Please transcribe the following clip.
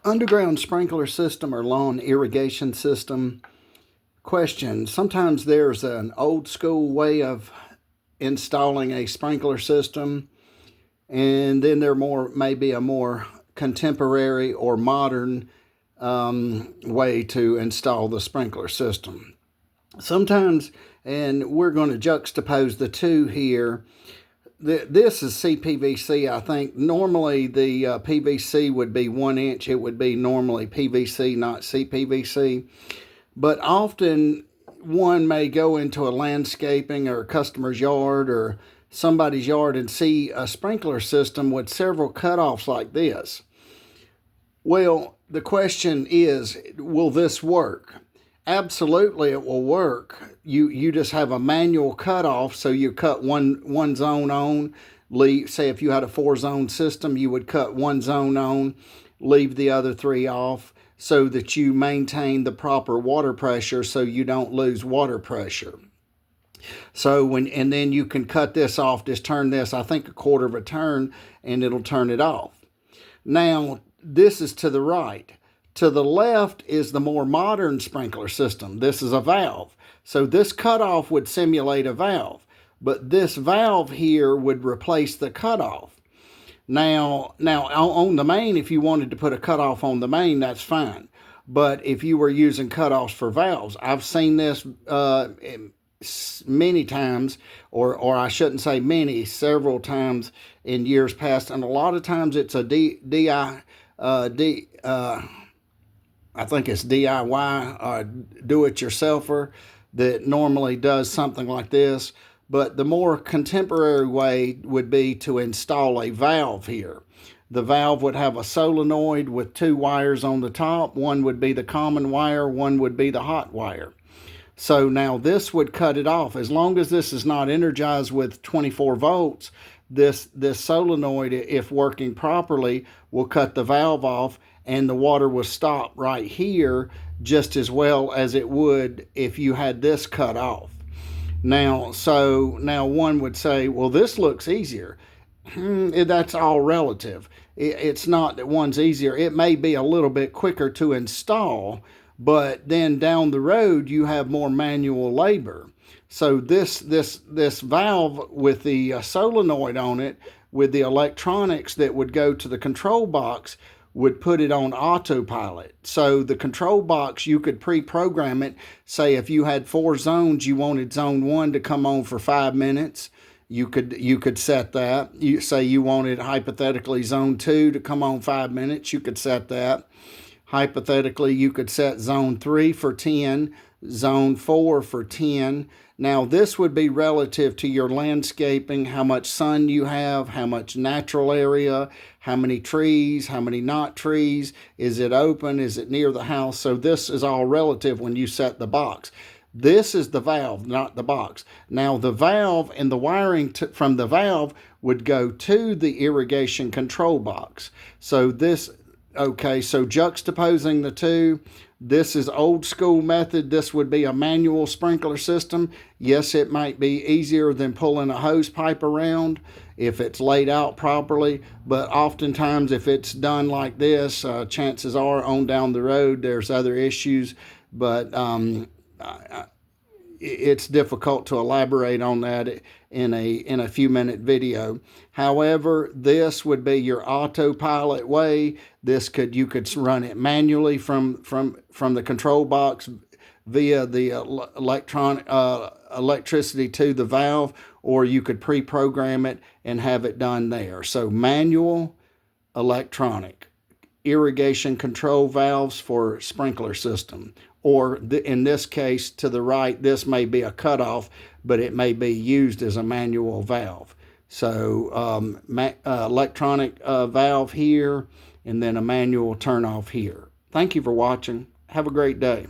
Underground sprinkler system or lawn irrigation system. Question. Sometimes there's an old school way of installing a sprinkler system, and then there maybe a more contemporary or modern way to install the sprinkler system. Sometimes, and we're going to juxtapose the two here. This is CPVC, I think. Normally the PVC would be 1 inch. It would be normally PVC, not CPVC. But often one may go into a landscaping or a customer's yard or somebody's yard and see a sprinkler system with several cutoffs like this. Well, the question is, will this work? Absolutely, it will work. You just have a manual cutoff, so you cut one zone on. Say if you had a 4-zone system, you would cut one zone on, leave the other 3 off, so that you maintain the proper water pressure, so you don't lose water pressure. So and then you can cut this off. Just turn this, I think, 1/4 of a turn, and it'll turn it off. Now this is to the right. To the left is the more modern sprinkler system. This is a valve. So this cutoff would simulate a valve, but this valve here would replace the cutoff. Now on the main, if you wanted to put a cutoff on the main, that's fine. But if you were using cutoffs for valves, I've seen this many times, or I shouldn't say many, several times in years past, and a lot of times it's a I think it's DIY, do-it-yourselfer, that normally does something like this. But the more contemporary way would be to install a valve here. The valve would have a solenoid with 2 wires on the top. One would be the common wire, one would be the hot wire. So now this would cut it off. As long as this is not energized with 24 volts, this solenoid, if working properly, will cut the valve off, and the water will stop right here just as well as it would if you had this cut off. Now one would say, well, this looks easier. That's all relative. It's not that one's easier. It may be a little bit quicker to install, but then down the road you have more manual labor. So this valve with the solenoid on it, with the electronics that would go to the control box, would put it on autopilot. So the control box, you could pre-program it. Say if you had 4 zones, you wanted zone 1 to come on for 5 minutes, you could set that. You say you wanted hypothetically zone 2 to come on 5 minutes, you could set that. Hypothetically, you could set zone 3 for 10, zone 4 for 10. Now this would be relative to your landscaping, how much sun you have, how much natural area, how many trees, how many not trees, is it open, is it near the house? So this is all relative when you set the box. This is the valve, not the box. Now the valve and the wiring from the valve would go to the irrigation control box. So so juxtaposing the two, this is old school method. This would be a manual sprinkler system. Yes, it might be easier than pulling a hose pipe around if it's laid out properly, but oftentimes if it's done like this, chances are on down the road there's other issues, but it's difficult to elaborate on that in a few minute video. However, this would be your autopilot way. You could run it manually from the control box via the electricity to the valve, or you could pre-program it and have it done there. So manual, electronic, irrigation control valves for sprinkler system. Or in this case, to the right, this may be a cutoff, but it may be used as a manual valve. So electronic valve here, and then a manual turn off here. Thank you for watching. Have a great day.